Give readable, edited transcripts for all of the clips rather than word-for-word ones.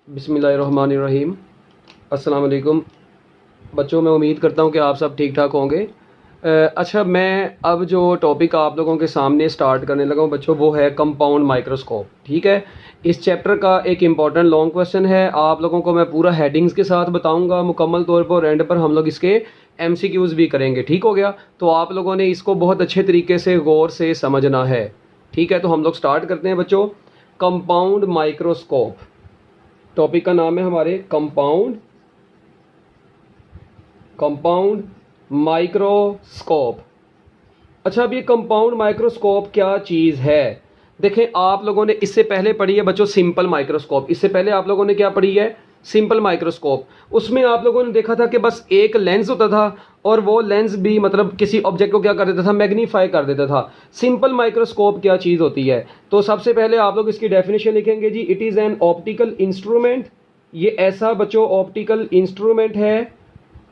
बिस्मिल्लाहिर्रहमानिर्रहीम। अस्सलाम वालेकुम बच्चों, मैं उम्मीद करता हूँ कि आप सब ठीक ठाक होंगे। अच्छा, मैं अब जो टॉपिक आप लोगों के सामने स्टार्ट करने लगा हूँ बच्चों, वो है कंपाउंड माइक्रोस्कोप। ठीक है, इस चैप्टर का एक इम्पॉर्टेंट लॉन्ग क्वेश्चन है। आप लोगों को मैं पूरा हेडिंग्स के साथ बताऊँगा मुकम्मल तौर पर, और एंड पर हम लोग इसके MCQs भी करेंगे। ठीक हो गया, तो आप लोगों ने इसको बहुत अच्छे तरीके से गौर से समझना है। ठीक है, तो हम लोग स्टार्ट करते हैं बच्चों। कंपाउंड माइक्रोस्कोप टॉपिक का नाम है हमारे कंपाउंड माइक्रोस्कोप। अच्छा, अब ये कंपाउंड माइक्रोस्कोप क्या चीज़ है? देखें, आप लोगों ने इससे पहले पढ़ी है बच्चों सिंपल माइक्रोस्कोप। इससे पहले आप लोगों ने क्या पढ़ी है? Simple microscope. उसमें आप लोगों ने देखा था कि बस एक लेंस होता था, और वो लेंस भी मतलब किसी ऑब्जेक्ट को क्या कर देता था? मैग्नीफाई कर देता था। सिंपल माइक्रोस्कोप क्या चीज़ होती है? तो सबसे पहले आप लोग इसकी डेफिनेशन लिखेंगे जी। It is an optical instrument. ये ऐसा बच्चों ऑप्टिकल इंस्ट्रूमेंट है।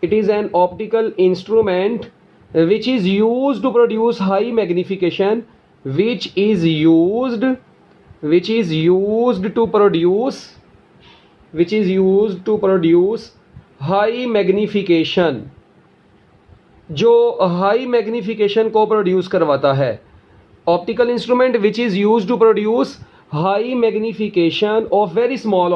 It is an optical instrument which is used to produce high magnification, which is used to produce high magnification, जो हाई मैग्निफिकेशन को प्रोड्यूस करवाता है। Optical instrument which is use to produce high magnification of very small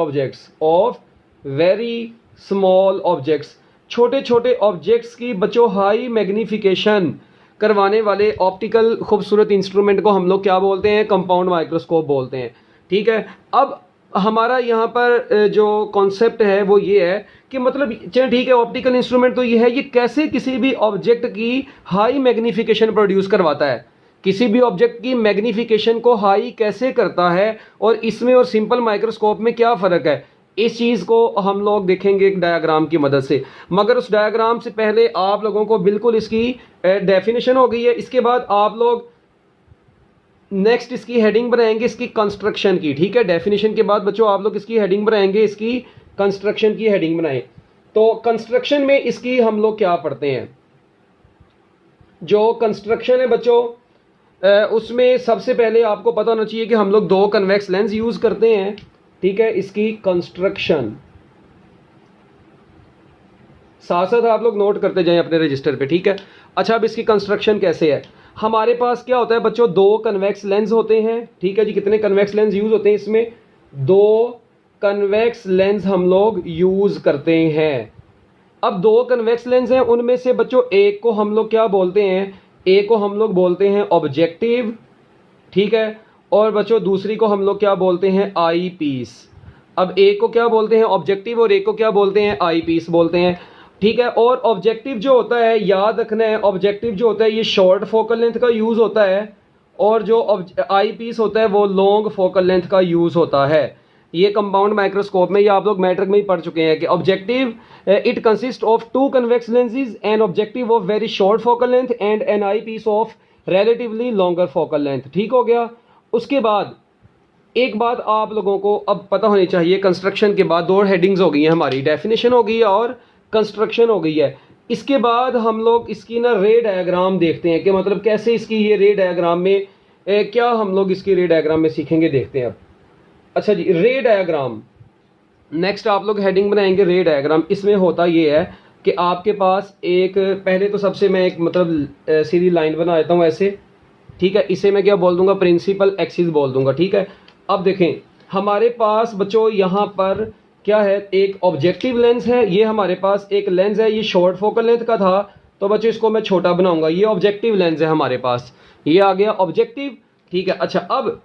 objects, छोटे छोटे objects की बच्चों high magnification करवाने वाले ऑप्टिकल खूबसूरत इंस्ट्रूमेंट को हम लोग क्या बोलते हैं? कंपाउंड माइक्रोस्कोप बोलते हैं। ठीक है, अब हमारा यहाँ पर जो कॉन्सेप्ट है वो ये है कि मतलब चलिए ठीक है, ऑप्टिकल इंस्ट्रूमेंट तो ये है, ये कैसे किसी भी ऑब्जेक्ट की हाई मैग्निफिकेशन प्रोड्यूस करवाता है, किसी भी ऑब्जेक्ट की मैग्निफिकेशन को हाई कैसे करता है, और इसमें और सिंपल माइक्रोस्कोप में क्या फ़र्क है, इस चीज़ को हम लोग देखेंगे एक डायग्राम की मदद से। मगर उस डायग्राम से पहले आप लोगों को बिल्कुल इसकी डेफिनेशन हो गई है। इसके बाद आप लोग नेक्स्ट इसकी हेडिंग बनाएंगे इसकी कंस्ट्रक्शन की। ठीक है, डेफिनेशन के बाद बच्चों आप लोग इसकी हेडिंग बनाएंगे, इसकी कंस्ट्रक्शन की हेडिंग बनाएं। तो कंस्ट्रक्शन में इसकी हम लोग क्या पढ़ते हैं? जो कंस्ट्रक्शन है बच्चों, उसमें सबसे पहले आपको पता होना चाहिए कि हम लोग दो कन्वेक्स लेंस यूज़ करते हैं। ठीक है, इसकी कंस्ट्रक्शन साथ साथ आप लोग नोट करते जाएं अपने रजिस्टर पे। ठीक है, अच्छा, अब इसकी कंस्ट्रक्शन कैसे है? हमारे पास क्या होता है बच्चों? दो कन्वेक्स लेंस होते हैं। ठीक है जी, कितने कन्वेक्स लेंस यूज़ होते हैं इसमें? दो कन्वेक्स लेंस हम लोग यूज़ करते हैं। अब दो कन्वेक्स लेंस हैं, उनमें से बच्चों एक को हम लोग क्या बोलते हैं? एक को हम लोग बोलते हैं ऑब्जेक्टिव। ठीक है, और बच्चों दूसरी को हम लोग क्या बोलते हैं? आई पीस। अब एक को क्या बोलते हैं? ऑब्जेक्टिव, और एक को क्या बोलते हैं? आई पीस बोलते हैं। ठीक है, और ऑब्जेक्टिव जो होता है, याद रखना है, ऑब्जेक्टिव जो होता है ये शॉर्ट फोकल लेंथ का यूज़ होता है, और जो आई पीस होता है वो लॉन्ग फोकल लेंथ का यूज़ होता है। ये कंपाउंड माइक्रोस्कोप में, ये आप लोग मैट्रिक में ही पढ़ चुके हैं कि objective it consist of two convex lenses, an objective of very short focal length and an eyepiece of relatively longer focal length. ठीक हो गया। उसके बाद एक बात आप लोगों को अब पता होनी चाहिए, कंस्ट्रक्शन के बाद दो हेडिंग्स हो गई हैं हमारी, डेफिनेशन हो गई है और कंस्ट्रक्शन हो गई है। इसके बाद हम लोग इसकी ना रे डायग्राम देखते हैं कि मतलब कैसे इसकी ये रे डायग्राम में क्या हम लोग इसकी रे डायग्राम में सीखेंगे, देखते हैं अब। अच्छा जी, रे डायग्राम नेक्स्ट आप लोग हेडिंग बनाएंगे रे डायग्राम। इसमें होता ये है कि आपके पास एक, पहले तो सबसे मैं एक मतलब सीधी लाइन बना देता हूँ ऐसे। ठीक है, इसे मैं क्या बोल दूंगा? प्रिंसिपल एक्सिस बोल दूंगा। ठीक है, अब देखें हमारे पास बच्चों यहाँ पर क्या है? एक ऑब्जेक्टिव लेंस है, ये हमारे पास एक लेंस है, ये शॉर्ट फोकल लेंथ का था, तो बच्चों इसको मैं छोटा बनाऊंगा। ये ऑब्जेक्टिव लेंस है हमारे पास, ये आ गया ऑब्जेक्टिव। ठीक है, अच्छा, अब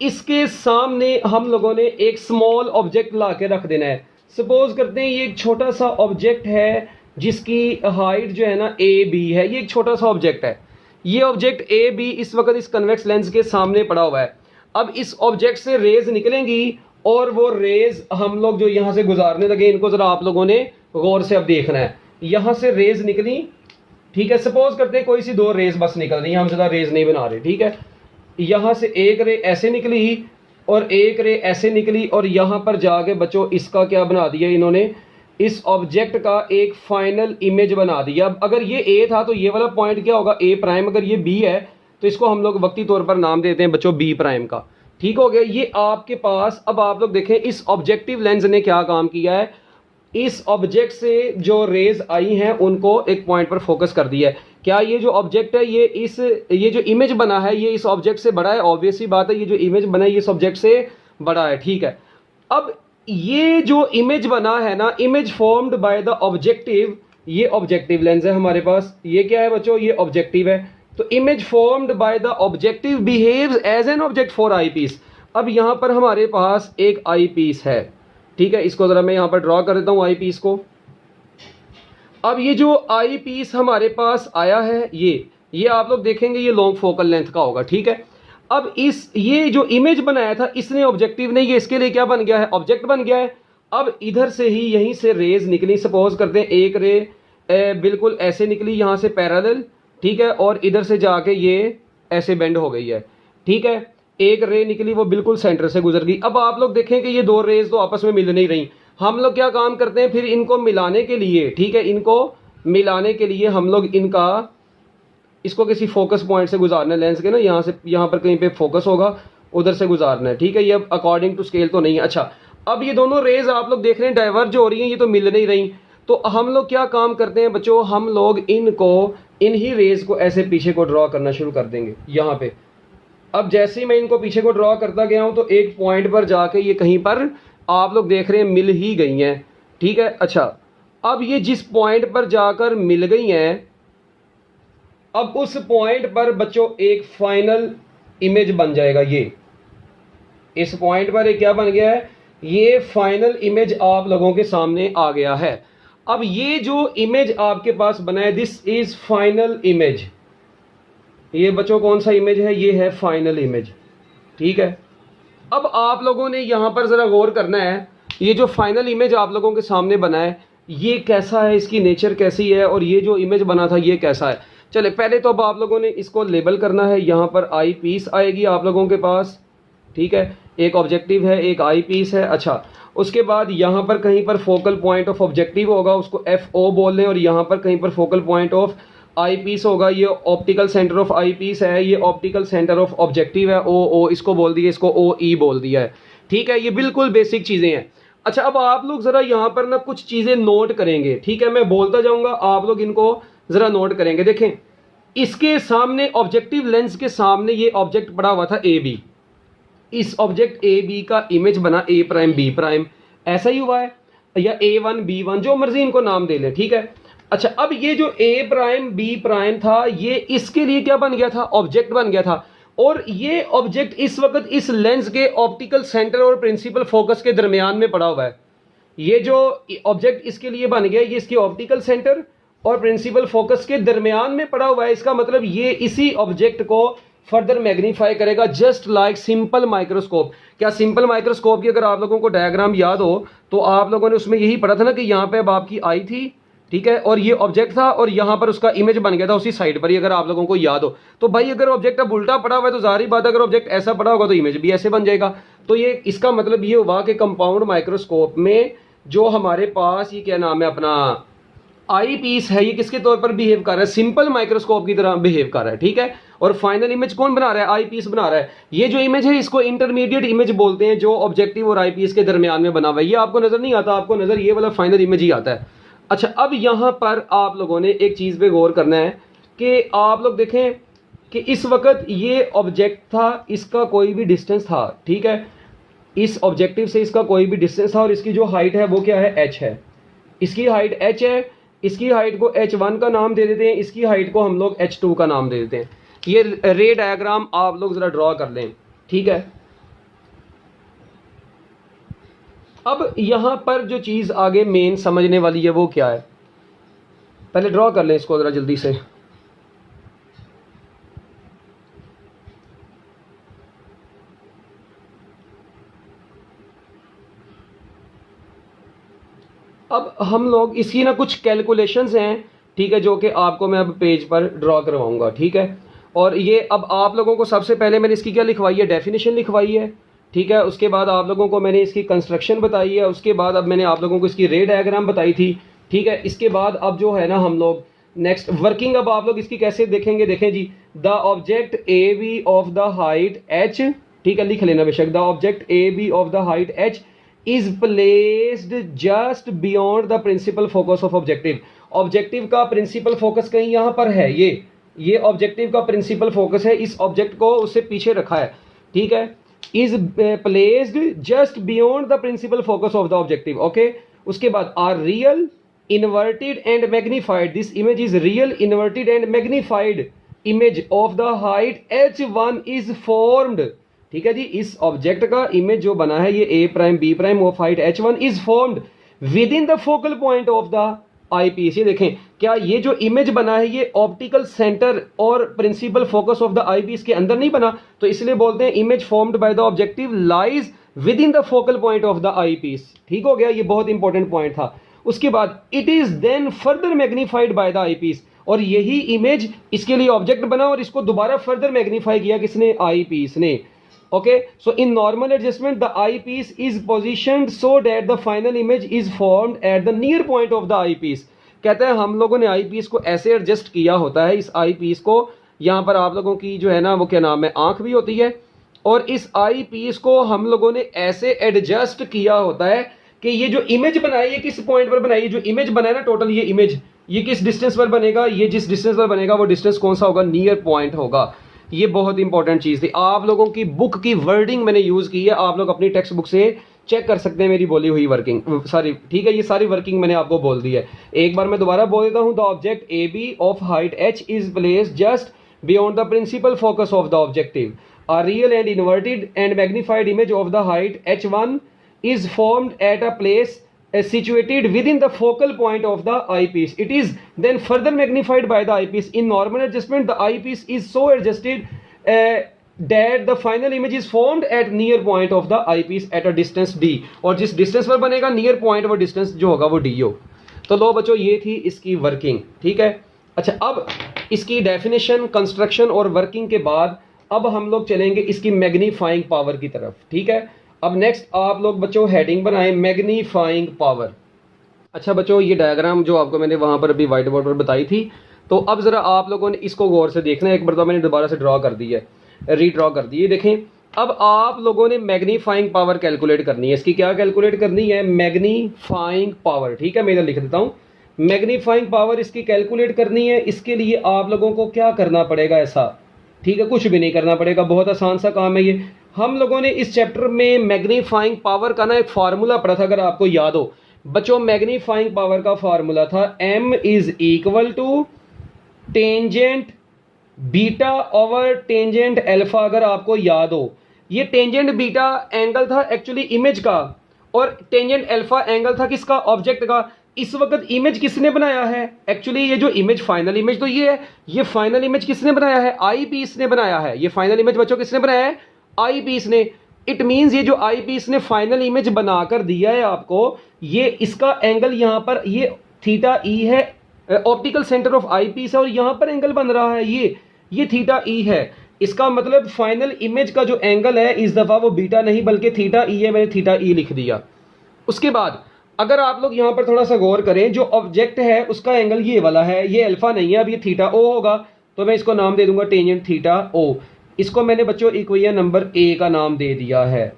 इसके सामने हम लोगों ने एक स्मॉल ऑब्जेक्ट ला के रख देना है। सपोज करते हैं ये एक छोटा सा ऑब्जेक्ट है जिसकी हाइट जो है ना AB है, ये एक छोटा सा ऑब्जेक्ट है। ये ऑब्जेक्ट AB इस वक्त इस कन्वेक्स लेंस के सामने पड़ा हुआ है। अब इस ऑब्जेक्ट से रेज निकलेंगी, और वो रेज हम लोग जो यहाँ से गुजारने लगे, इनको जरा आप लोगों ने गौर से अब देखना है। यहाँ से रेज निकली, ठीक है, सपोज करते हैं कोई सी दो रेज बस निकल रही है, हम ज़्यादा रेज नहीं बना रहे। ठीक है, यहाँ से एक रे ऐसे निकली और एक रे ऐसे निकली, और यहाँ पर जाके बच्चों इसका क्या बना दिया इन्होंने? इस ऑब्जेक्ट का एक फाइनल इमेज बना दिया। अब अगर ये A था तो ये वाला पॉइंट क्या होगा? A prime. अगर ये B है तो इसको हम लोग वक्ती तौर पर नाम देते हैं बच्चों B प्राइम का। ठीक हो गया। ये आपके पास, अब आप लोग देखें इस ऑब्जेक्टिव लेंस ने क्या काम किया है, इस ऑब्जेक्ट से जो रेज आई हैं उनको एक पॉइंट पर फोकस कर दिया है। क्या ये जो ऑब्जेक्ट है ये जो इमेज बना है ये इस ऑब्जेक्ट से बड़ा है? ऑब्वियसली बात है, ये जो इमेज बना है ये इस ऑब्जेक्ट से बड़ा है, ठीक है। अब ये जो इमेज बना है ना, image formed by the objective, ये ऑब्जेक्टिव लेंस है हमारे पास। ये क्या है बच्चों? ये ऑब्जेक्टिव है। तो image formed by the objective behaves as an object for eyepiece. अब यहाँ पर हमारे पास एक आई पीस है, ठीक है। इसको जरा मैं यहाँ पर ड्रॉ कर देता हूँ आई पीस को। अब ये जो आई पीस हमारे पास आया है ये आप लोग देखेंगे ये लॉन्ग फोकल लेंथ का होगा, ठीक है। अब ये जो इमेज बनाया था इसने ऑब्जेक्टिव ने, ये इसके लिए क्या बन गया है? ऑब्जेक्ट बन गया है। अब इधर से ही यहीं से रेज निकली, सपोज करते हैं एक रे बिल्कुल ऐसे निकली यहाँ से पैरेलल, ठीक है, और इधर से जाके ये ऐसे बेंड हो गई है, ठीक है। एक रे निकली वो बिल्कुल सेंटर से गुजर गई। अब आप लोग देखें कि ये दो रेज तो आपस में मिल नहीं रही। हम लोग क्या काम करते हैं फिर इनको मिलाने के लिए, ठीक है, इनको मिलाने के लिए हम लोग इसको किसी फोकस पॉइंट से गुजारना है लेंस के ना, यहाँ से यहाँ पर कहीं पे फोकस होगा, उधर से गुजारना है, ठीक है। ये अब अकॉर्डिंग टू स्केल तो नहीं है। अच्छा, अब ये दोनों रेज आप लोग देख रहे हैं डाइवर्ज हो रही हैं, ये तो मिल नहीं रही। तो हम लोग क्या काम करते हैं बच्चों, हम लोग इन्हीं रेज को ऐसे पीछे को ड्रॉ करना शुरू कर देंगे यहाँ पे। अब जैसे ही मैं इनको पीछे को ड्रॉ करता गया हूँ तो एक पॉइंट पर जाके ये कहीं पर आप लोग देख रहे हैं मिल ही गई हैं, ठीक है। अच्छा, अब ये जिस पॉइंट पर जाकर मिल गई हैं, अब उस पॉइंट पर बच्चों एक फाइनल इमेज बन जाएगा। ये इस पॉइंट पर एक क्या बन गया है? ये फाइनल इमेज आप लोगों के सामने आ गया है। अब ये जो इमेज आपके पास बना है, दिस इज फाइनल इमेज। ये बच्चों कौन सा इमेज है? ये है फाइनल इमेज, ठीक है। अब आप लोगों ने यहाँ पर ज़रा गौर करना है, ये जो फाइनल इमेज आप लोगों के सामने बना है ये कैसा है, इसकी नेचर कैसी है, और ये जो इमेज बना था ये कैसा है। चले पहले तो अब आप लोगों ने इसको लेबल करना है। यहाँ पर आई पीस आएगी आप लोगों के पास, ठीक है। एक ऑब्जेक्टिव है, एक आई पीस है। अच्छा, उसके बाद यहाँ पर कहीं पर फोकल पॉइंट ऑफ ऑब्जेक्टिव होगा, उसको FO बोल लें, और यहाँ पर कहीं पर focal point of eyepiece होगा। ये optical centre of eyepiece है, ये ऑप्टिकल सेंटर ऑफ ऑब्जेक्टिव है, OO इसको बोल दिया, इसको OE बोल दिया है, ठीक है। ये बिल्कुल बेसिक चीज़ें हैं। अच्छा, अब आप लोग ज़रा यहाँ पर ना कुछ चीज़ें नोट करेंगे, ठीक है। मैं बोलता जाऊँगा, आप लोग इनको ज़रा नोट करेंगे। देखें, इसके सामने ऑब्जेक्टिव लेंस के सामने ये ऑब्जेक्ट पड़ा हुआ था AB। इस ऑब्जेक्ट AB का इमेज बना A प्राइम B प्राइम, ऐसा ही हुआ है, या A1 B1 जो मर्जी इनको नाम दे लें, ठीक है। अच्छा, अब ये जो A प्राइम B प्राइम था ये इसके लिए क्या बन गया था? ऑब्जेक्ट बन गया था। और ये ऑब्जेक्ट इस वक्त इस लेंस के ऑप्टिकल सेंटर और प्रिंसिपल फोकस के दरमियान में पड़ा हुआ है। ये जो ऑब्जेक्ट इसके लिए बन गया ये इसके ऑप्टिकल सेंटर और प्रिंसिपल फोकस के दरमियान में पड़ा हुआ है। इसका मतलब ये इसी ऑब्जेक्ट को फर्दर मैग्नीफाई करेगा, जस्ट लाइक सिंपल माइक्रोस्कोप। क्या सिंपल माइक्रोस्कोप की अगर आप लोगों को डायग्राम याद हो तो आप लोगों ने उसमें यही पढ़ा था ना कि यहाँ पे अब आपकी आई थी, ठीक है, और ये ऑब्जेक्ट था और यहाँ पर उसका इमेज बन गया था उसी साइड पर ही, अगर आप लोगों को याद हो। तो भाई अगर ऑब्जेक्ट अब उल्टा पड़ा हुआ है तो जाहिर बात है अगर ऑब्जेक्ट ऐसा पड़ा होगा तो इमेज भी ऐसे बन जाएगा। तो ये इसका मतलब ये हुआ कि कंपाउंड माइक्रोस्कोप में जो हमारे पास ये क्या नाम है अपना आई पीस है, ये किसके तौर पर बिहेव कर रहा है? सिंपल माइक्रोस्कोप की तरह बिहेव कर रहा है, ठीक है। और फाइनल इमेज कौन बना रहा है? आई पीस बना रहा है। ये जो इमेज है इसको इंटरमीडिएट इमेज बोलते हैं, जो ऑब्जेक्टिव और आई पीस के दरमियान में बना हुआ है। ये आपको नजर नहीं आता, आपको नजर ये वाला फाइनल इमेज ही आता है। अच्छा, अब यहाँ पर आप लोगों ने एक चीज़ पे गौर करना है कि आप लोग देखें कि इस वक्त ये ऑब्जेक्ट था, इसका कोई भी डिस्टेंस था, ठीक है, इस ऑब्जेक्टिव से इसका कोई भी डिस्टेंस था और इसकी जो हाइट है वो क्या है? h है। इसकी हाइट h है, इसकी हाइट को h1 का नाम दे देते हैं, इसकी हाइट को हम लोग h2 का नाम दे देते हैं। ये रे डायग्राम आप लोग ज़रा ड्रॉ कर लें, ठीक है। अब यहाँ पर जो चीज़ आगे मेन समझने वाली है वो क्या है, पहले ड्रॉ कर लें इसको ज़रा जल्दी से। अब हम लोग इसकी ना कुछ कैलकुलेशंस हैं, ठीक है, जो कि आपको मैं अब पेज पर ड्रॉ करवाऊंगा, ठीक है। और ये अब आप लोगों को सबसे पहले मैंने इसकी क्या लिखवाई है? डेफिनेशन लिखवाई है, ठीक है। उसके बाद आप लोगों को मैंने इसकी कंस्ट्रक्शन बताई है, उसके बाद अब मैंने आप लोगों को इसकी रे डायग्राम बताई थी, ठीक है। इसके बाद अब जो है ना हम लोग नेक्स्ट वर्किंग, अब आप लोग इसकी कैसे देखेंगे? देखें जी, the object AB of the height h ठीक है, लिख लेना बेशक। The object A B of the height h is placed just beyond the principal focus of objective. Objective का प्रिंसिपल फोकस कहीं यहां पर है, ये ऑब्जेक्टिव का प्रिंसिपल फोकस है, इस ऑब्जेक्ट को उससे पीछे रखा है, ठीक है। Is placed just beyond the principal focus of the objective, okay. उसके बाद are real inverted and magnified, this image is real inverted and magnified image of the height h1 is formed, ठीक है जी। इस ऑब्जेक्ट का image जो बना है ये A prime B prime of height h1 is formed within the focal point of the eyepiece. ये देखें, क्या ये जो इमेज बना है ये ऑप्टिकल सेंटर और principal focus of the eyepiece के अंदर नहीं बना, तो इसलिए बोलते हैं image formed by the objective lies within the focal point of the eyepiece. ठीक हो गया, ये बहुत इंपॉर्टेंट पॉइंट था। उसके बाद it is then further magnified by the eyepiece, और यही इमेज इसके लिए ऑब्जेक्ट बना और इसको दोबारा फर्दर मैग्नीफाई किया किसने, आई पीस ने। okay, so in normal adjustment the eyepiece is positioned so that the final image is formed at the near point of the eyepiece। कहते हैं हम लोगों ने आई पीस को ऐसे एडजस्ट किया होता है, इस आई पीस को यहाँ पर आप लोगों की जो है ना वो क्या नाम है, आंख भी होती है, और इस आई पीस को हम लोगों ने ऐसे एडजस्ट किया होता है कि ये जो इमेज बनाई है किस पॉइंट पर बनाई है, जो इमेज बनाया ना टोटल ये इमेज, ये किस डिस्टेंस पर बनेगा, ये जिस डिस्टेंस पर बनेगा वो डिस्टेंस कौन सा होगा, नियर पॉइंट होगा। ये बहुत इंपॉर्टेंट चीज़ थी, आप लोगों की बुक की वर्डिंग मैंने यूज़ की है, आप लोग अपनी टेक्स्ट बुक से चेक कर सकते हैं मेरी बोली हुई वर्किंग सारी, ठीक है। ये सारी वर्किंग मैंने आपको बोल दी है, एक बार मैं दोबारा बोल देता हूँ। The object A B of height h is placed just beyond the principal focus of the objective. A real and inverted and magnified image of the height h1 is formed at a place situated within the focal point of the eyepiece. It is then further magnified by the eyepiece. In normal adjustment, the eyepiece is so adjusted that the final image is formed at near point of the eyepiece at a distance d. और जिस distance पर बनेगा near point वो distance जो होगा वो d हो। तो लो बच्चों ये थी इसकी वर्किंग, ठीक है। अच्छा, अब इसकी डेफिनेशन, कंस्ट्रक्शन और वर्किंग के बाद अब हम लोग चलेंगे इसकी मैग्नीफाइंग पावर की तरफ, ठीक है। अब नेक्स्ट आप लोग बच्चों हेडिंग बनाएं मैग्नीफाइंग पावर। अच्छा बच्चों, ये डायग्राम जो आपको मैंने वहाँ पर अभी व्हाइट बोर्ड पर बताई थी, तो अब ज़रा आप लोगों ने इसको गौर से देखना है। एक बार तो मैंने दोबारा से ड्रॉ कर दी है, रीड्रॉ कर दी है। देखें, अब आप लोगों ने मैग्नीफाइंग पावर कैलकुलेट करनी है। इसकी क्या कैलकुलेट करनी है, मैग्नीफाइंग पावर, ठीक है। मैं इधर लिख देता हूँ, मैग्नीफाइंग पावर इसकी कैलकुलेट करनी है। इसके लिए आप लोगों को क्या करना पड़ेगा, ऐसा, ठीक है, कुछ भी नहीं करना पड़ेगा, बहुत आसान सा काम है ये। हम लोगों ने इस चैप्टर में मैग्नीफाइंग पावर का ना एक फार्मूला पढ़ा था, अगर आपको याद हो बच्चों। मैग्नीफाइंग पावर का फार्मूला था m is equal to tangent beta over tangent alpha, अगर आपको याद हो। ये टेंजेंट बीटा एंगल था एक्चुअली इमेज का, और टेंजेंट अल्फा एंगल था किसका, ऑब्जेक्ट का। इस वक्त इमेज किसने बनाया है, एक्चुअली ये जो इमेज फाइनल इमेज तो ये है, ये फाइनल इमेज किसने बनाया है, आई पीस ने बनाया है। ये फाइनल इमेज बच्चों किसने बनाया है, आई पीस ने। इट मींस ये जो आई पीस ने फाइनल इमेज बनाकर दिया है आपको, ये इसका एंगल यहाँ पर ये थीटा ई है, optical centre of eyepiece है, और यहाँ पर एंगल बन रहा है ये थीटा ई है। इसका मतलब फाइनल इमेज का जो एंगल है इस दफा वो बीटा नहीं बल्कि थीटा ई है, मैंने थीटा ई लिख दिया। उसके बाद अगर आप लोग यहाँ पर थोड़ा सा गौर करें, जो ऑब्जेक्ट है उसका एंगल ये वाला है, ये अल्फा नहीं है, अब ये थीटा ओ होगा, तो मैं इसको नाम दे दूंगा टेंजेंट थीटा ओ। इसको मैंने बच्चों इक्वेशन नंबर ए का नाम दे दिया है।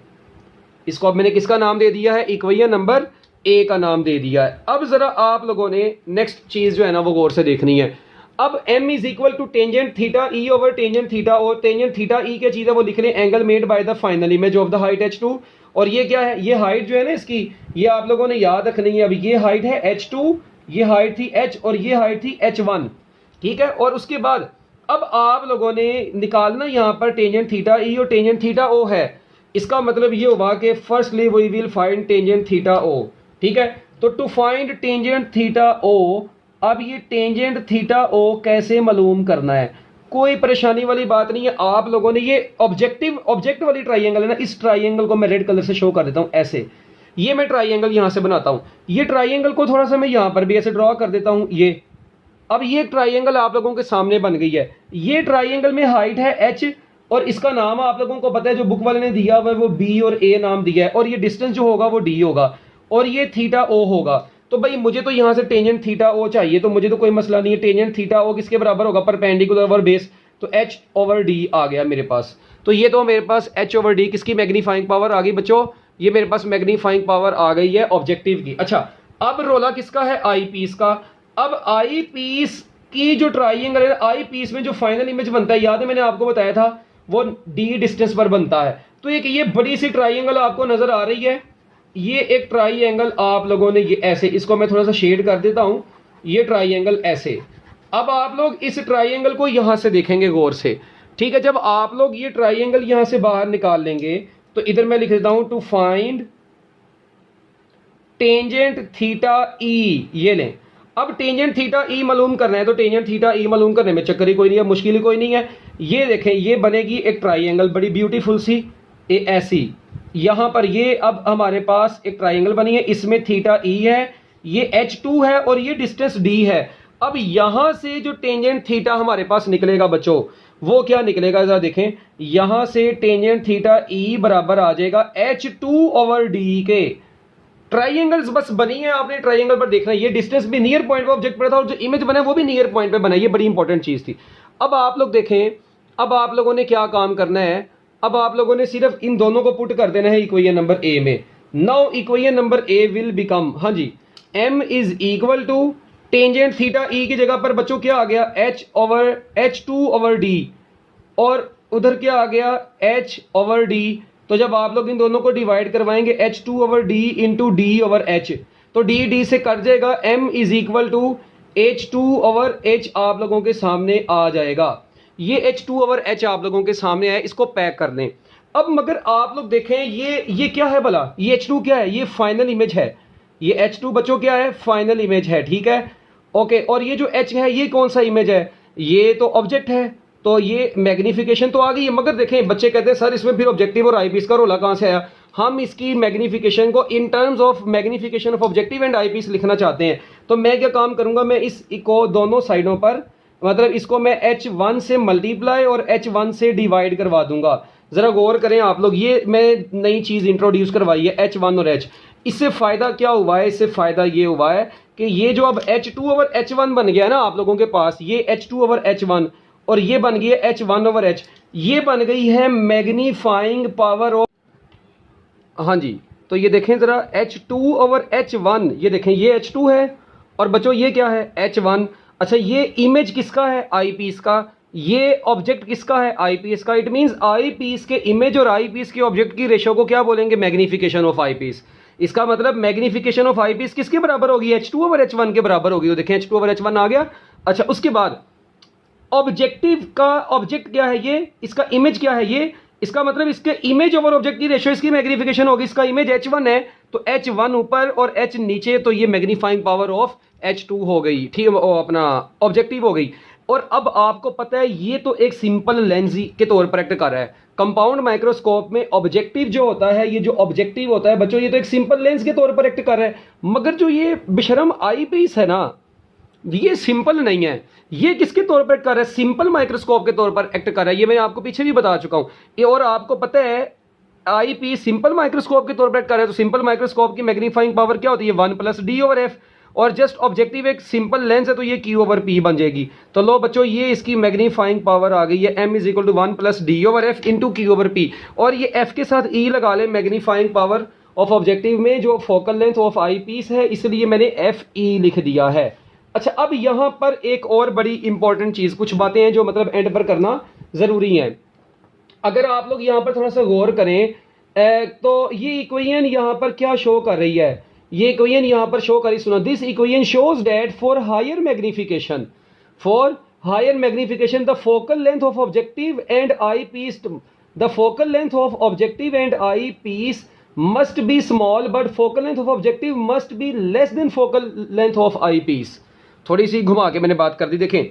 इसको अब मैंने किसका नाम दे दिया है, इक्वेशन नंबर ए का नाम दे दिया है। अब जरा आप लोगों ने नेक्स्ट चीज जो है ना वो गौर से देखनी है। अब m is equal to tangent theta E over tangent theta, और टेंजेंट थीटा ई क्या चीज है वो लिख लें, angle made by the final image of the height h2। और ये क्या है, ये हाइट जो है ना इसकी, ये आप लोगों ने याद रखनी है। अभी ये हाइट है h2, ये हाइट थी h, और ये हाइट थी h1, ठीक है। और उसके बाद अब आप लोगों ने निकालना यहाँ पर टेंजेंट थीटा ई और टेंजेंट थीटा ओ है। इसका मतलब ये हुआ कि firstly we will find tangent theta O, ठीक है। तो to find tangent theta O, अब ये टेंजेंट थीटा ओ कैसे मालूम करना है, कोई परेशानी वाली बात नहीं है। आप लोगों ने ये ऑब्जेक्ट वाली ट्राइंगल है ना, इस ट्राइंगल को मैं रेड कलर से शो कर देता हूँ ऐसे। ये मैं ट्राइंगल यहाँ से बनाता हूँ, ये ट्राइंगल को थोड़ा सा मैं यहाँ पर भी ऐसे ड्रॉ कर देता हूँ। ये अब ये ट्राइंगल आप लोगों के सामने बन गई है। ये ट्राइंगल में हाइट है h, और इसका नाम आप लोगों को पता है, जो बुक वाले ने दिया हुआ है वो b और a नाम दिया है, और ये डिस्टेंस जो होगा वो d होगा, और ये थीटा o होगा। तो भाई मुझे तो यहाँ से टेंजेंट थीटा ओ चाहिए, तो मुझे तो कोई मसला नहीं है। टेंजेंट थीटा ओ किसके बराबर होगा, परपेंडिकुलर ओवर बेस। तो h ओवर d आ गया मेरे पास। तो ये तो मेरे पास h ओवर d किसकी मैग्नीफाइंग पावर आ गई बच्चों, ये मेरे पास मैग्नीफाइंग पावर आ गई है ऑब्जेक्टिव की। अच्छा अब रोला किसका है, आई पीस का। अब आई पीस की जो ट्राइंगल है, आई पीस में जो फाइनल इमेज बनता है, याद है मैंने आपको बताया था वो d डिस्टेंस पर बनता है। तो एक ये बड़ी सी ट्राइंगल आपको नजर आ रही है, ये एक ट्राइंगल आप लोगों ने ये ऐसे, इसको मैं थोड़ा सा शेड कर देता हूं, ये ट्राइंगल ऐसे। अब आप लोग इस ट्राइंगल को यहां से देखेंगे गौर से, ठीक है। जब आप लोग ये ट्राइंगल यहां से बाहर निकाल लेंगे तो इधर मैं लिख देता हूं टू फाइंड टेंजेंट थीटा ई, ये लें। अब टेंजेंट थीटा ई मालूम करना है तो टेंजेंट थीटा ई मालूम करने में चक्कर ही कोई नहीं है, मुश्किल ही कोई नहीं है। ये देखें ये बनेगी एक ट्राइंगल बड़ी ब्यूटीफुल सी, ये ऐसी, यहां पर ये अब हमारे पास एक ट्राइंगल बनी है, इसमें थीटा ई है, ये h2 है और ये डिस्टेंस d है। अब यहां से जो टेंजेंट थीटा हमारे पास निकलेगा बच्चों, वो क्या निकलेगा जरा देखें, यहां से टेंजेंट थीटा ई बराबर आ जाएगा h2 ओवर d के। ट्राइंगल्स बस बनी है, आपने ट्राइंगल पर देखना है, ये डिस्टेंस भी नियर पॉइंट पे ऑब्जेक्ट पर था और जो इमेज बना है वो भी नियर पॉइंट पे बना है, ये बड़ी इंपॉर्टेंट चीज थी। अब आप लोग देखें, अब आप लोगों ने क्या काम करना है, अब आप लोगों ने सिर्फ इन दोनों को पुट कर देना है इक्वेशन नंबर ए में। Now equation number A will become, हाँ जी, m is equal to tangent theta E की जगह पर बच्चों क्या आ गया, h2 ओवर d, और उधर क्या आ गया h ओवर d। तो जब आप लोग इन दोनों को डिवाइड करवाएंगे h2 over d into D over h, तो d से कट जाएगा, m is equal to h2 over h आप लोगों के सामने आ जाएगा। ये h2 ओवर h आप लोगों के सामने है, इसको पैक कर लें। अब मगर आप लोग देखें ये क्या है भला, ये h2 क्या है, ये फाइनल इमेज है, ये h2 बच्चों क्या है, फाइनल इमेज है, ठीक है ओके। और ये जो h है ये कौन सा इमेज है, ये तो ऑब्जेक्ट है, तो ये मैग्निफिकेशन तो आ गई है। मगर देखें बच्चे कहते हैं सर इसमें फिर ऑब्जेक्टिव और आईपीस का रोला कहां से आया। हम इसकी मैग्निफिकेशन को in terms of magnification of objective and eyepiece लिखना चाहते हैं, तो मैं क्या काम करूंगा, मैं इस को दोनों साइडों पर, मतलब इसको मैं h1 से मल्टीप्लाई और h1 से डिवाइड करवा दूंगा। जरा गौर करें आप लोग, ये मैं नई चीज इंट्रोड्यूस करवाई है h1 और h। इससे फायदा क्या हुआ है, इससे फायदा ये हुआ है कि ये जो अब h2 ओवर h1 बन गया है ना आप लोगों के पास, ये h2 ओवर h1 और ये बन गई है h1 ओवर h, ये बन गई है मैग्नीफाइंग पावर ऑफ, हाँ जी। तो ये देखें जरा h2 ओवर h1, ये देखें ये h2 है और बच्चों ये क्या है h1। अच्छा ये इमेज किसका है, आई पीस का, ये ऑब्जेक्ट किसका है, आई पीस का। इट मींस आई पीस के इमेज और आई पीस के ऑब्जेक्ट की रेशो को क्या बोलेंगे, मैग्निफिकेशन ऑफ आई पीस। इसका मतलब मैग्निफिकेशन ऑफ आई पीस किसके बराबर होगी, h2 ओवर h1 के बराबर होगी। तो देखें h2 ओवर h1 आ गया। अच्छा उसके बाद ऑब्जेक्टिव का ऑब्जेक्ट क्या है, ये इसका इमेज क्या है, ये इसका मतलब इसके इमेज ओवर ऑब्जेक्ट की रेशियो इसकी मैग्निफिकेशन होगी। इसका इमेज h1 है तो h1 ऊपर और h नीचे, तो ये मैग्नीफाइंग पावर ऑफ h2 हो गई, ठीक है, अपना ऑब्जेक्टिव हो गई। और अब आपको पता है ये तो एक सिंपल लेंस के तौर पर एक्ट कर रहा है। कंपाउंड माइक्रोस्कोप में ऑब्जेक्टिव जो होता है, ये जो ऑब्जेक्टिव होता है बच्चों, ये तो एक सिंपल लेंस के तौर पर एक्ट कर रहा है। मगर जो ये बेशरम आई पीस है ना, ये सिंपल नहीं है, ये किसके तौर पर कर रहा है, सिंपल माइक्रोस्कोप के तौर पर एक्ट कर रहा है। ये मैं आपको पीछे भी बता चुका हूं ये, और आपको पता है आई पीस सिंपल माइक्रोस्कोप के तौर पर एक्ट कर रहा है। तो सिंपल माइक्रोस्कोप की मैग्नीफाइंग पावर क्या होती है, 1 प्लस डी ओवर एफ, और जस्ट ऑब्जेक्टिव एक सिंपल लेंस है तो ये क्यू ओवर पी बन जाएगी। तो लो बच्चों ये इसकी मैग्नीफाइंग पावर आ गई है, m is equal to 1 plus D over F into Q over P, और ये f के साथ e लगा ले मैग्नीफाइंग पावर ऑफ ऑब्जेक्टिव में जो focal length of eyepiece है, इसलिए मैंने एफ ई लिख दिया है। अच्छा अब यहां पर एक और बड़ी इंपॉर्टेंट चीज, कुछ बातें हैं जो मतलब एंड पर करना जरूरी है। अगर आप लोग यहां पर थोड़ा सा गौर करें तो ये इक्वेशन यहां पर क्या शो कर रही है, ये इक्वेशन यहां पर शो करी, सुनो, this equation shows that for higher magnification the focal length of objective and eyepiece, the focal length of objective and eyepiece must be small but focal length of objective must be less than focal length of eyepiece। थोड़ी सी घुमा के मैंने बात कर दी। देखें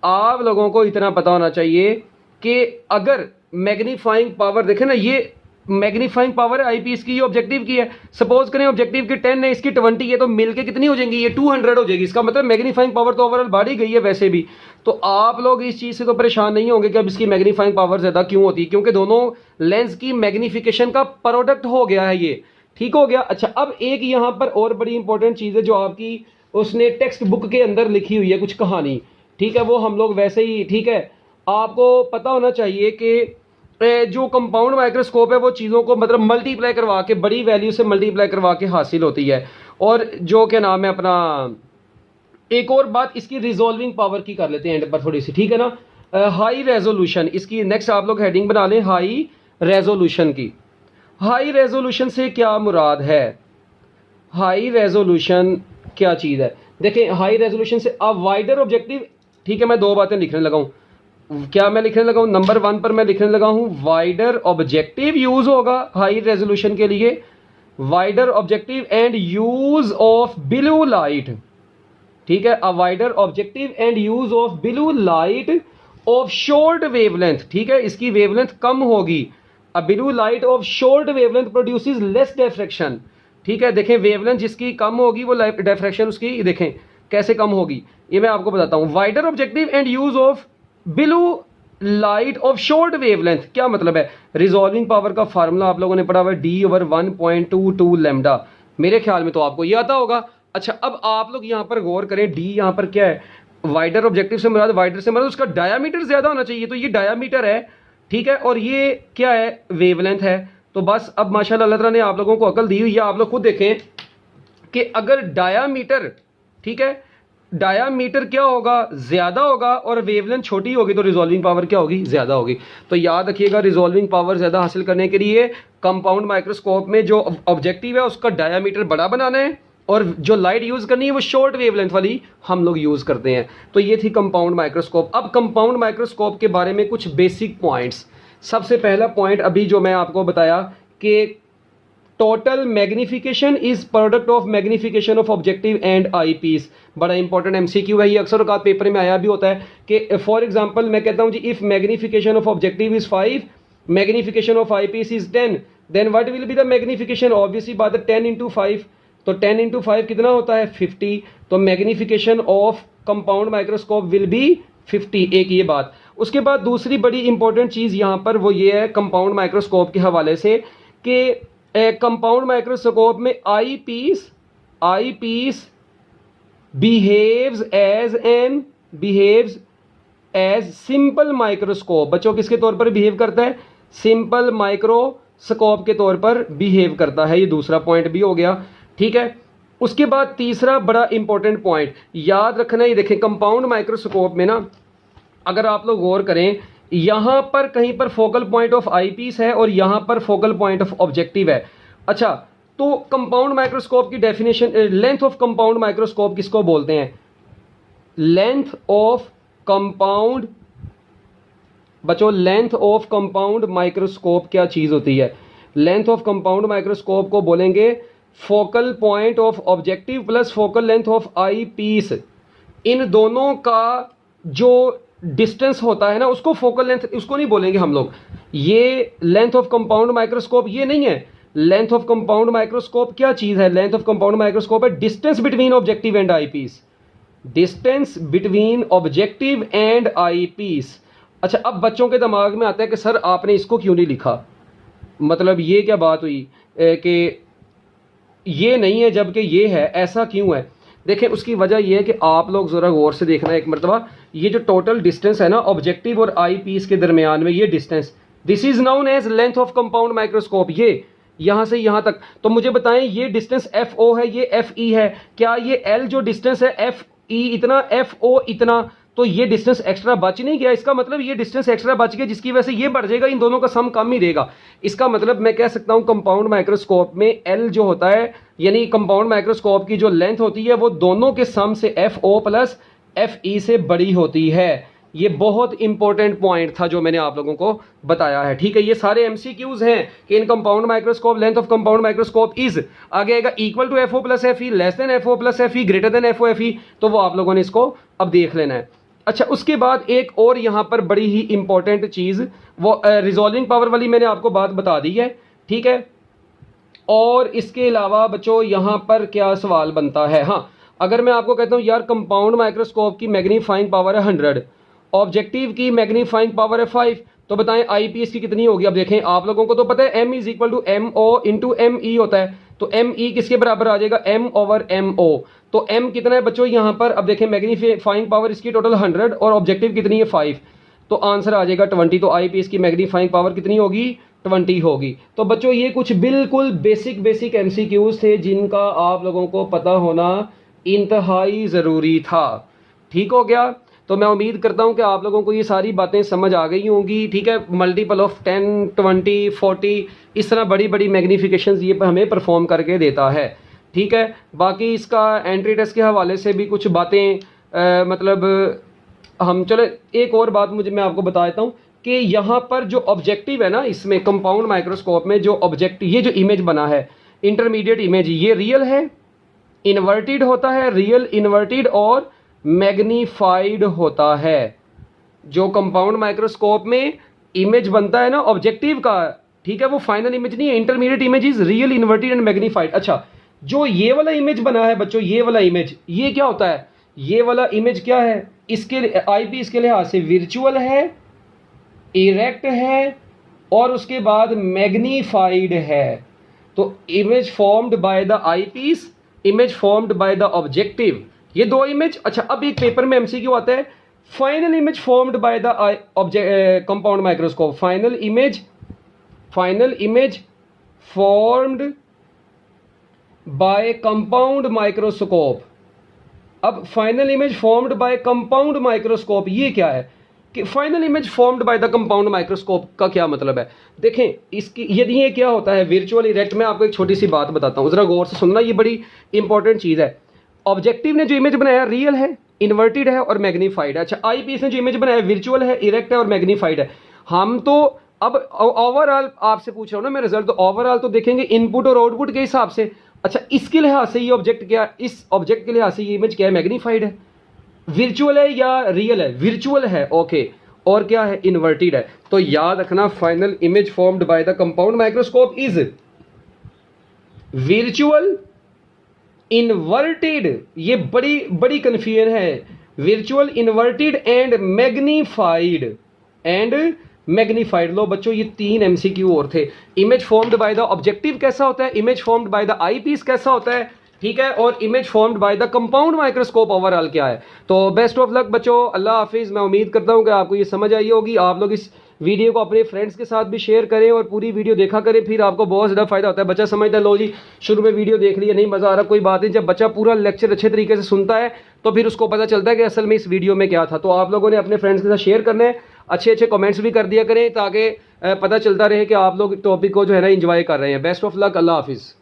आप लोगों को इतना पता होना चाहिए कि अगर मैग्नीफाइंग पावर, देखें ना ये मैग्नीफाइंग पावर है आईपीस की, ये ऑब्जेक्टिव की है। सपोज करें ऑब्जेक्टिव की 10 है, इसकी 20 है, तो मिलके कितनी हो जाएंगी, ये 200 हो जाएगी। इसका मतलब मैग्नीफाइंग पावर तो ओवरऑल बढ़ ही गई है वैसे भी। तो आप लोग इस चीज़ से तो परेशान नहीं होंगे कि अब इसकी मैग्नीफाइंग पावर ज़्यादा क्यों होती है, क्योंकि दोनों लेंस की मैग्नीफिकेशन का प्रोडक्ट हो गया है ये, ठीक हो गया। अच्छा अब एक यहाँ पर और बड़ी इंपॉर्टेंट चीज़ है जो आपकी उसने टेक्स्ट बुक के अंदर लिखी हुई है कुछ कहानी, ठीक है, वो हम लोग वैसे ही, ठीक है, आपको पता होना चाहिए कि जो कंपाउंड माइक्रोस्कोप है वो चीज़ों को मतलब मल्टीप्लाई करवा के, बड़ी वैल्यू से मल्टीप्लाई करवा के हासिल होती है। और जो क्या नाम है अपना, एक और बात इसकी रिजॉल्विंग पावर की कर लेते हैं एंड पर थोड़ी सी, ठीक है ना। हाई रेजोल्यूशन, इसकी नेक्स्ट आप लोग हेडिंग बना लें हाई रेजोल्यूशन की। हाई रेजोल्यूशन से क्या मुराद है? हाई रेजोल्यूशन क्या चीज़ है? देखें, हाई रेजोल्यूशन से अ वाइडर ऑब्जेक्टिव, ठीक है, मैं दो बातें लिखने लगा हूँ। क्या मैं लिखने लगा हूँ? नंबर 1 पर मैं लिखने लगा हूँ वाइडर ऑब्जेक्टिव यूज होगा हाई रेजोल्यूशन के लिए, wider objective and use of blue light, ठीक है, a wider objective and use of blue light of short wavelength, ठीक है, इसकी वेवलेंथ कम होगी। A blue light of short wavelength produces less diffraction, ठीक है। देखें, वेवलेंथ जिसकी कम होगी वो डिफ्रैक्शन उसकी देखें कैसे कम होगी, ये मैं आपको बताता हूं। Wider objective and use of blue light of short wavelength क्या मतलब है? रिजॉल्विंग पावर का फार्मूला आप लोगों ने पढ़ा हुआ है D/1.22 लैम्डा, मेरे ख्याल में तो आपको ये आता होगा। अच्छा, अब आप लोग यहाँ पर गौर करें, डी यहाँ पर क्या है? वाइडर ऑब्जेक्टिव से मुराद, वाइडर से मुराद उसका डायामीटर ज्यादा होना चाहिए, तो ये डायामीटर है, ठीक है, और ये क्या है? वेवलेंथ है। तो बस अब माशाल्लाह अल्लाह ताला ने आप लोगों को अकल दी हुई है। आप लोग खुद देखें कि अगर डायामीटर, ठीक है, डायामीटर क्या होगा? ज्यादा होगा, और वेवलेंथ छोटी होगी तो रिजॉल्विंग पावर क्या होगी? ज्यादा होगी। तो याद रखिएगा, रिजॉल्विंग पावर ज्यादा हासिल करने के लिए कंपाउंड माइक्रोस्कोप में जो ऑब्जेक्टिव है उसका डायामीटर बड़ा बनाना है, और जो लाइट यूज करनी है वो शॉर्ट वेवलेंथ वाली हम लोग यूज करते हैं। तो ये थी कंपाउंड माइक्रोस्कोप। अब कंपाउंड माइक्रोस्कोप के बारे में कुछ बेसिक पॉइंट्स। सबसे पहला पॉइंट अभी जो मैं आपको बताया कि total magnification is product of magnification of objective and eyepiece. बड़ा इंपॉर्टेंट एमसीक्यू है ये, अक्सर औकात पेपर में आया भी होता है कि फॉर एग्जांपल मैं कहता हूं जी, if magnification of objective is 5, magnification of eyepiece is 10, then what will be the magnification? Obviously बात है 10 इंटू 5, तो 10 इंटू 5 कितना होता है? 50। तो magnification of compound microscope will be 50। एक ये बात। उसके बाद दूसरी बड़ी इंपॉर्टेंट चीज यहां पर वो ये है कंपाउंड माइक्रोस्कोप के हवाले से कि कंपाउंड माइक्रोस्कोप में eyepiece behaves as simple microscope. बच्चों किसके तौर पर बिहेव करता है? सिंपल माइक्रोस्कोप के तौर पर बिहेव करता है। ये दूसरा पॉइंट भी हो गया, ठीक है। उसके बाद तीसरा बड़ा इंपॉर्टेंट पॉइंट याद रखना, ये देखें कंपाउंड माइक्रोस्कोप में ना, अगर आप लोग गौर करें, यहां पर कहीं पर focal point of eyepiece है और यहां पर फोकल पॉइंट ऑफ ऑब्जेक्टिव है। अच्छा, तो कंपाउंड माइक्रोस्कोप की definition, length of compound microscope किसको बोलते हैं? लेंथ ऑफ कंपाउंड, बच्चों लेंथ ऑफ कंपाउंड माइक्रोस्कोप क्या चीज होती है? लेंथ ऑफ कंपाउंड माइक्रोस्कोप को बोलेंगे focal point of objective plus focal length of eyepiece. इन दोनों का जो डिस्टेंस होता है ना, उसको फोकल लेंथ, उसको नहीं बोलेंगे हम लोग। ये लेंथ ऑफ कंपाउंड माइक्रोस्कोप ये नहीं है। लेंथ ऑफ कंपाउंड माइक्रोस्कोप क्या चीज है? लेंथ ऑफ कंपाउंड माइक्रोस्कोप है distance between objective and eyepiece. Distance between objective and eyepiece. अच्छा, अब बच्चों के दिमाग में आता है कि सर आपने इसको क्यों नहीं लिखा, मतलब ये क्या बात हुई कि ये नहीं है जबकि ये है, ऐसा क्यों है? देखें, उसकी वजह यह है कि आप लोग ज़रा गौर से देखना एक मरतबा, ये जो टोटल डिस्टेंस है ना ऑब्जेक्टिव और आई पीस के दरमियान में, ये distance, this is known as length of compound microscope. ये यहां से यहां तक, तो मुझे बताएं ये डिस्टेंस एफ ओ है, ये एफ ई है, क्या ये एल जो डिस्टेंस है एफ ई इतना, एफ ओ इतना, तो ये डिस्टेंस एक्स्ट्रा बच नहीं गया? इसका मतलब ये डिस्टेंस एक्स्ट्रा बच गया जिसकी वजह से ये बढ़ जाएगा, इन दोनों का सम कम ही रहेगा। इसका मतलब मैं कह सकता हूं कंपाउंड माइक्रोस्कोप में एल जो होता है, यानी कंपाउंड माइक्रोस्कोप की जो लेंथ होती है वो दोनों के सम से F O plus F E से बड़ी होती है। ये बहुत इंपॉर्टेंट पॉइंट था जो मैंने आप लोगों को बताया है, ठीक है। ये सारे एमसीक्यूज हैं कि in compound microscope length of compound microscope is, आगे आएगा equal to F O plus F E, less than F O plus F E, greater than F O F E, तो वो आप लोगों ने इसको अब देख लेना है। अच्छा, उसके बाद एक और यहाँ पर बड़ी ही इंपॉर्टेंट चीज़, वो रिजॉल्विंग पावर वाली मैंने आपको बात बता दी है, ठीक है। और इसके अलावा बच्चों यहाँ पर क्या सवाल बनता है? हाँ, अगर मैं आपको कहता हूँ यार कंपाउंड माइक्रोस्कोप की मैग्नीफाइंग पावर है 100, ऑब्जेक्टिव की मैग्नीफाइंग पावर है 5, तो बताएं आई पीस की कितनी होगी? अब देखें, आप लोगों को तो पता है m is equal to M O into M E होता है, तो एम ई किसके बराबर आ जाएगा? m over M O. तो m कितना है बच्चों यहाँ पर? अब देखें मैग्नीफाइंग पावर इसकी टोटल 100 और ऑब्जेक्टिव कितनी है? 5। तो आंसर आ जाएगा 20। तो आई पीस की मैग्नीफाइंग पावर कितनी होगी? 20 होगी। तो बच्चों ये कुछ बिल्कुल बेसिक MCQs थे जिनका आप लोगों को पता होना इंतहाई ज़रूरी था। ठीक हो गया? तो मैं उम्मीद करता हूँ कि आप लोगों को ये सारी बातें समझ आ गई होंगी। ठीक है, मल्टीपल ऑफ 10, 20, 40 इस तरह बड़ी बड़ी मैग्नीफिकेशंस ये हमें परफॉर्म करके देता है। ठीक है, बाकी इसका एंट्री टेस्ट के हवाले से भी कुछ बातें मतलब हम चले एक और बात मैं आपको बता देता हूँ कि यहाँ पर जो ऑब्जेक्टिव है ना, इसमें कंपाउंड माइक्रोस्कोप में जो ऑब्जेक्टिव ये जो इमेज बना है इंटरमीडिएट इमेज, ये रियल है, इन्वर्टेड होता है, रियल, इन्वर्टेड और मैग्नीफाइड होता है। जो कंपाउंड माइक्रोस्कोप में इमेज बनता है ना ऑब्जेक्टिव का, ठीक है, वो फाइनल इमेज नहीं है। Intermediate image is real, inverted and magnified. अच्छा, जो ये वाला इमेज बना है बच्चों, ये वाला इमेज, ये क्या होता है? ये वाला इमेज क्या है? इसके आईपीस के लिहाज से वर्चुअल है, इरेक्ट है और उसके बाद मैग्नीफाइड है। तो image formed by the eyepiece, image formed by the objective, ये दो इमेज। अच्छा, अब एक पेपर में एमसीक्यू आता है, final image formed by the compound microscope, final image formed by compound microscope. अब final image formed by compound microscope ये क्या है कि final image formed by the compound microscope का क्या मतलब है? देखें, इसकी यदि ये क्या होता है वर्चुअल इरेक्ट में, आपको एक छोटी सी बात बताता हूँ, जरा गौर से सुनना, ये बड़ी इंपॉर्टेंट चीज़ है। ऑब्जेक्टिव ने जो इमेज बनाया रियल है, इन्वर्टेड है और मैग्नीफाइड है। अच्छा, आई पीस ने जो इमेज बनाया वर्चुअल है, इरेक्ट है और मैग्नीफाइड है। हम तो अब ओवरऑल आपसे पूछ रहा हूँ ना मैं रिजल्ट, तो ओवरऑल तो देखेंगे इनपुट और आउटपुट के हिसाब से। अच्छा, इसके लिहाज से ये ऑब्जेक्ट क्या, इस ऑब्जेक्ट के लिहाज से ये इमेज क्या है? मैग्नीफाइड है। वर्चुअल है या रियल है? वर्चुअल है, ओके। और क्या है? इन्वर्टेड है। तो याद रखना, final image formed by the compound microscope is virtual, inverted, ये बड़ी बड़ी कंफ्यूजन है, वर्चुअल, इन्वर्टेड एंड मैग्नीफाइड। लो बच्चों, ये 3 एमसीक्यू और थे। Image formed by the objective कैसा होता है, image formed by the eyepiece कैसा होता है, ठीक है, और image formed by the compound microscope overall क्या है। तो बेस्ट ऑफ लक बच्चों, अल्लाह हाफिज़। मैं उम्मीद करता हूँ कि आपको ये समझ आई होगी। आप लोग इस वीडियो को अपने फ्रेंड्स के साथ भी शेयर करें और पूरी वीडियो देखा करें, फिर आपको बहुत ज़्यादा फायदा होता है। बच्चा समझता है, लो जी शुरू में वीडियो देख लिया, नहीं मज़ा आ रहा, कोई बात नहीं। जब बच्चा पूरा लेक्चर अच्छे तरीके से सुनता है तो फिर उसको पता चलता है कि असल में इस वीडियो में क्या था। तो आप लोगों ने अपने फ्रेंड्स के साथ शेयर करना है, अच्छे कमेंट्स भी कर दिया करें ताकि पता चलता रहे कि आप लोग टॉपिक को जो है ना एंजॉय कर रहे हैं। बेस्ट ऑफ लक, अल्लाह हाफिज़।